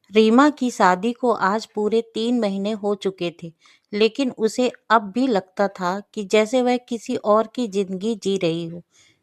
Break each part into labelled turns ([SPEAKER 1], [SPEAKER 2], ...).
[SPEAKER 1] रीमा की शादी को आज पूरे 3 महीने हो चुके थे, लेकिन उसे अब भी लगता था कि जैसे वह किसी और की जिंदगी जी रही हो।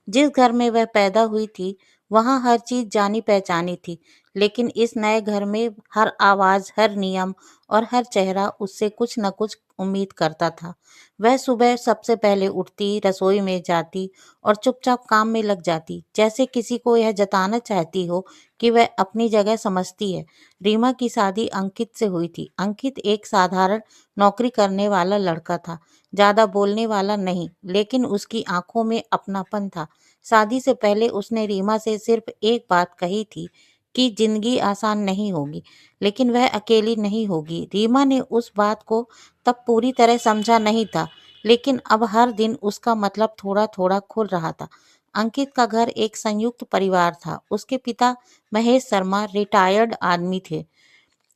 [SPEAKER 1] जिस घर में वह पैदा हुई थी, वहाँ हर चीज जानी पहचानी थी, लेकिन इस नए घर में हर आवाज, हर नियम और हर चेहरा उससे कुछ न कुछ उम्मीद करता था। वह सुबह सबसे पहले उठती, रसोई में जाती और चुपचाप काम में लग जाती, जैसे किसी को यह जताना चाहती हो कि वह अपनी जगह समझती है। रीमा की शादी अंकित से हुई थी। अंकित एक साधारण नौकरी करने वाला लड़का था, ज्यादा बोलने वाला नहीं, लेकिन उसकी आंखों में अपनापन था। शादी से पहले उसने रीमा से सिर्फ एक बात कही थी कि जिंदगी आसान नहीं होगी, लेकिन वह अकेली नहीं होगी। रीमा ने उस बात को तब पूरी तरह समझा नहीं था, लेकिन अब हर दिन उसका मतलब थोड़ा थोड़ा खुल रहा था। अंकित का घर एक संयुक्त परिवार था। उसके पिता महेश शर्मा रिटायर्ड आदमी थे,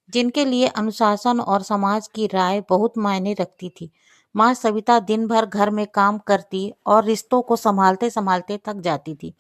[SPEAKER 1] जिनके लिए अनुशासन और समाज की राय बहुत मायने रखती थी। माँ सविता दिन भर घर में काम करती और रिश्तों को संभालते संभालते थक जाती थी,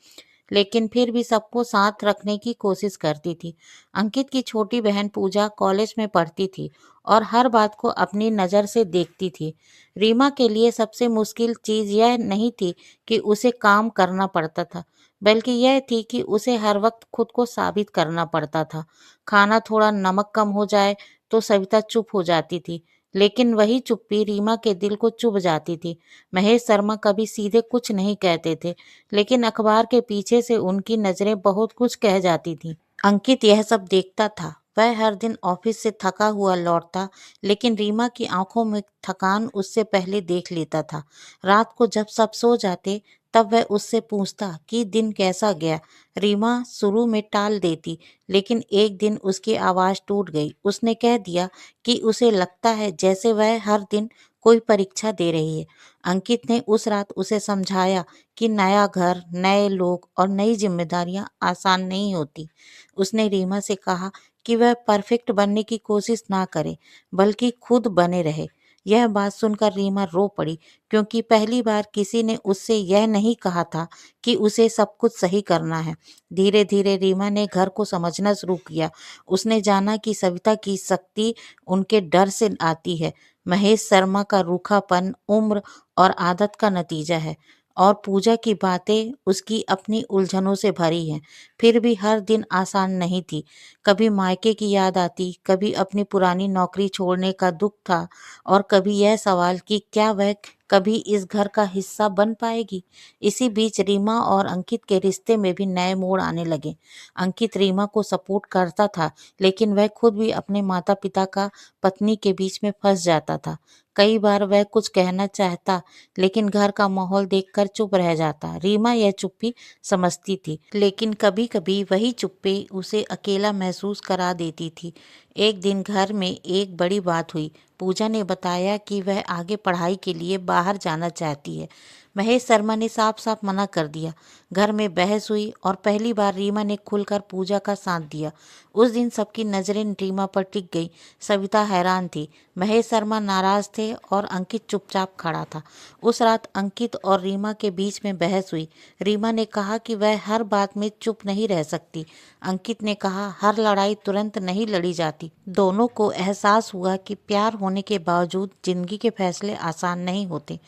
[SPEAKER 1] लेकिन फिर भी सबको साथ रखने की कोशिश करती थी। अंकित की छोटी बहन पूजा कॉलेज में पढ़ती थी और हर बात को अपनी नज़र से देखती थी। रीमा के लिए सबसे मुश्किल चीज़ यह नहीं थी कि उसे काम करना पड़ता था, बल्कि यह थी कि उसे हर वक्त खुद को साबित करना पड़ता था। खाना थोड़ा नमक कम हो जाए तो सविता चुप हो जाती थी, लेकिन वही चुप्पी रीमा के दिल को चुभ जाती थी। महेश शर्मा कभी सीधे कुछ नहीं कहते थे, लेकिन अखबार के पीछे से उनकी नजरें बहुत कुछ कह जाती थीं। अंकित यह सब देखता था। वह हर दिन ऑफिस से थका हुआ लौटता, लेकिन रीमा की आंखों में थकान उससे पहले देख लेता था। रात को जब सब सो जाते, तब वह उससे पूछता कि दिन कैसा गया। रीमा शुरू में टाल देती, लेकिन एक दिन उसकी आवाज टूट गई। उसने कह दिया कि उसे लगता है जैसे वह हर दिन कोई परीक्षा दे रही है। अंकित ने उस रात उसे समझाया कि नया घर, नए लोग और नई जिम्मेदारियां आसान नहीं होती। उसने रीमा से कहा कि वह परफेक्ट बनने की कोशिश ना करे, बल्कि खुद बने रहे। यह बात सुनकर रीमा रो पड़ी, क्योंकि पहली बार किसी ने उससे यह नहीं कहा था कि उसे सब कुछ सही करना है। धीरे धीरे रीमा ने घर को समझना शुरू किया। उसने जाना कि सविता की शक्ति उनके डर से आती है, महेश शर्मा का रूखापन उम्र और आदत का नतीजा है, और पूजा की बातें उसकी अपनी उलझनों से भरी हैं। फिर भी हर दिन आसान नहीं थी। कभी मायके की याद आती, कभी अपनी पुरानी नौकरी छोड़ने का दुख था, और कभी यह सवाल कि क्या वह कभी इस घर का हिस्सा बन पाएगी। इसी बीच रीमा और अंकित के रिश्ते में भी नए मोड़ आने लगे। अंकित रीमा को सपोर्ट करता था, लेकिन वह खुद भी अपने माता पिता का पत्नी के बीच में फंस जाता था। कई बार वह कुछ कहना चाहता, लेकिन घर का माहौल देखकर चुप रह जाता। रीमा यह चुप्पी समझती थी, लेकिन कभी कभी वही चुप्पी उसे अकेला महसूस करा देती थी। एक दिन घर में एक बड़ी बात हुई। पूजा ने बताया कि वह आगे पढ़ाई के लिए बाहर जाना चाहती है। महेश शर्मा ने साफ साफ मना कर दिया। घर में बहस हुई और पहली बार रीमा ने खुलकर पूजा का साथ दिया। उस दिन सबकी नजरें रीमा पर टिक गई। सविता हैरान थी, महेश शर्मा नाराज थे और अंकित चुपचाप खड़ा था। उस रात अंकित और रीमा के बीच में बहस हुई। रीमा ने कहा कि वह हर बात में चुप नहीं रह सकती। अंकित ने कहा हर लड़ाई तुरंत नहीं लड़ी जाती। दोनों को एहसास हुआ कि प्यार होने के बावजूद जिंदगी के फैसले आसान नहीं होते।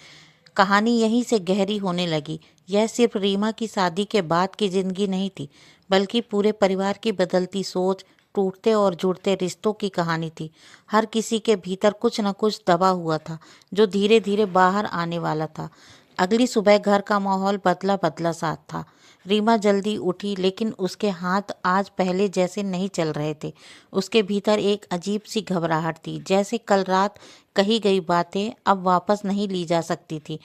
[SPEAKER 1] कहानी यहीं से गहरी होने लगी। यह सिर्फ रीमा की शादी के बाद की जिंदगी नहीं थी, बल्कि पूरे परिवार की बदलती सोच, टूटते और जुड़ते रिश्तों की कहानी थी। हर किसी के भीतर कुछ न कुछ दबा हुआ था, जो धीरे धीरे बाहर आने वाला था। अगली सुबह घर का माहौल बदला बदला सा था। रीमा जल्दी उठी, लेकिन उसके हाथ आज पहले जैसे नहीं चल रहे थे। उसके भीतर एक अजीब सी घबराहट थी, जैसे कल रात कही गई बातें अब वापस नहीं ली जा सकती थी।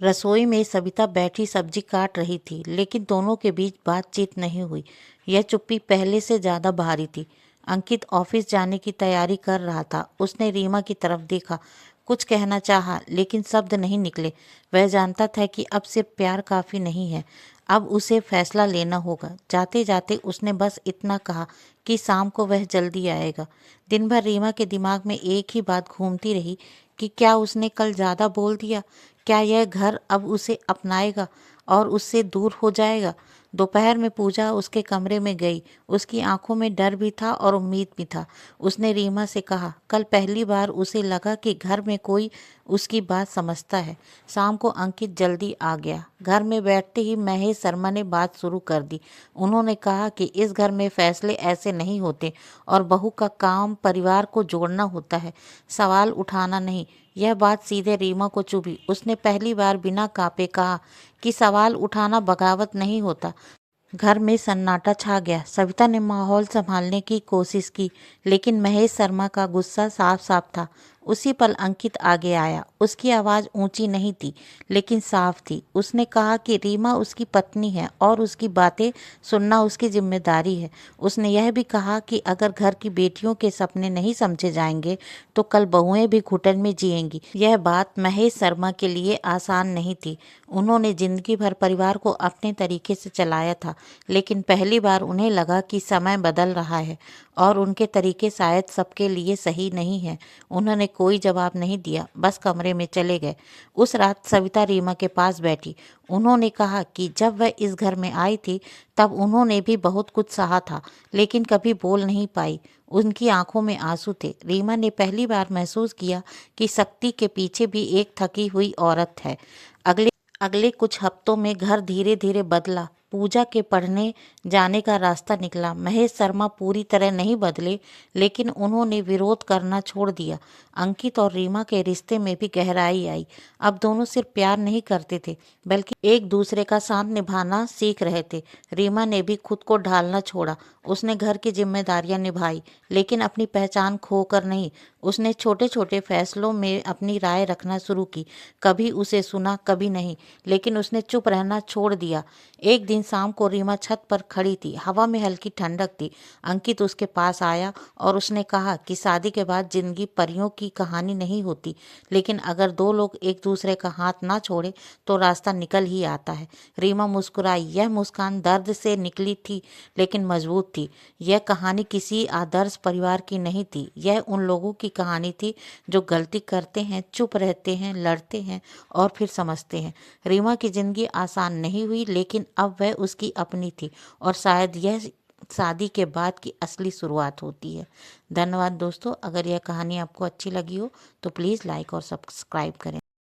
[SPEAKER 1] रसोई में सविता बैठी सब्जी काट रही थी, लेकिन दोनों के बीच बातचीत नहीं हुई। यह चुप्पी पहले से ज्यादा भारी थी। अंकित ऑफिस जाने की तैयारी कर रहा था। उसने रीमा की तरफ देखा, कुछ कहना चाहा, लेकिन शब्द नहीं निकले। वह जानता था कि अब सिर्फ प्यार काफी नहीं है, अब उसे फैसला लेना होगा। जाते जाते उसने बस इतना कहा कि शाम को वह जल्दी आएगा। दिन भर रीमा के दिमाग में एक ही बात घूमती रही कि क्या उसने कल ज्यादा बोल दिया, क्या यह घर अब उसे अपनाएगा, और उससे दूर हो जाएगा। दोपहर में पूजा उसके कमरे में गई। उसकी आंखों में डर भी था और उम्मीद भी था। उसने रीमा से कहा, कल पहली बार उसे लगा कि घर में कोई उसकी बात समझता है। शाम को अंकित जल्दी आ गया। घर में बैठते ही महेश शर्मा ने बात शुरू कर दी। उन्होंने कहा कि इस घर में फैसले ऐसे नहीं होते और बहू का काम परिवार को जोड़ना होता है, सवाल उठाना नहीं। यह बात सीधे रीमा को चुभी। उसने पहली बार बिना कांपे कहा कि सवाल उठाना बगावत नहीं होता। घर में सन्नाटा छा गया। सविता ने माहौल संभालने की कोशिश की, लेकिन महेश शर्मा का गुस्सा साफ साफ था। उसी पल अंकित आगे आया। उसकी आवाज़ ऊंची नहीं थी, लेकिन साफ थी। उसने कहा कि रीमा उसकी पत्नी है और उसकी बातें सुनना उसकी जिम्मेदारी है। उसने यह भी कहा कि अगर घर की बेटियों के सपने नहीं समझे जाएंगे तो कल बहुएं भी घुटन में जिएंगी। यह बात महेश शर्मा के लिए आसान नहीं थी। उन्होंने जिंदगी भर परिवार को अपने तरीके से चलाया था, लेकिन पहली बार उन्हें लगा कि समय बदल रहा है और उनके तरीके शायद सबके लिए सही नहीं है। उन्होंने कोई जवाब नहीं दिया, बस कमरे में चले गए। उस रात सविता रीमा के पास बैठी। उन्होंने कहा कि जब वह इस घर में आई थी तब उन्होंने भी बहुत कुछ सहा था, लेकिन कभी बोल नहीं पाई। उनकी आंखों में आंसू थे। रीमा ने पहली बार महसूस किया कि शक्ति के पीछे भी एक थकी हुई औरत है। अगले अगले कुछ हफ्तों में घर धीरे धीरे बदला। पूजा के पढ़ने जाने का रास्ता निकला। महेश शर्मा पूरी तरह नहीं बदले, लेकिन उन्होंने विरोध करना छोड़ दिया। अंकित और रीमा के रिश्ते में भी गहराई आई। अब दोनों सिर्फ प्यार नहीं करते थे, बल्कि एक दूसरे का साथ निभाना सीख रहे थे। रीमा ने भी खुद को ढालना छोड़ा। उसने घर की जिम्मेदारियां निभाई, लेकिन अपनी पहचान खोकर नहीं। उसने छोटे छोटे फैसलों में अपनी राय रखना शुरू की। कभी उसे सुना, कभी नहीं, लेकिन उसने चुप रहना छोड़ दिया। एक दिन शाम को रीमा छत पर खड़ी थी। हवा में हल्की ठंडक थी। अंकित उसके पास आया और उसने कहा कि शादी के बाद जिंदगी परियों की कहानी नहीं होती, लेकिन अगर दो लोग एक दूसरे का हाथ ना छोड़े तो रास्ता निकल ही आता है। रीमा मुस्कुराई। यह मुस्कान दर्द से निकली थी, लेकिन मजबूत थी। यह कहानी किसी आदर्श परिवार की नहीं थी। यह उन लोगों की कहानी थी जो गलती करते हैं, चुप रहते हैं, लड़ते हैं और फिर समझते हैं। रीमा की जिंदगी आसान नहीं हुई, लेकिन अब वह उसकी अपनी थी और शायद यह शादी के बाद की असली शुरुआत होती है। धन्यवाद दोस्तों। अगर यह कहानी आपको अच्छी लगी हो तो प्लीज़ लाइक और सब्सक्राइब करें।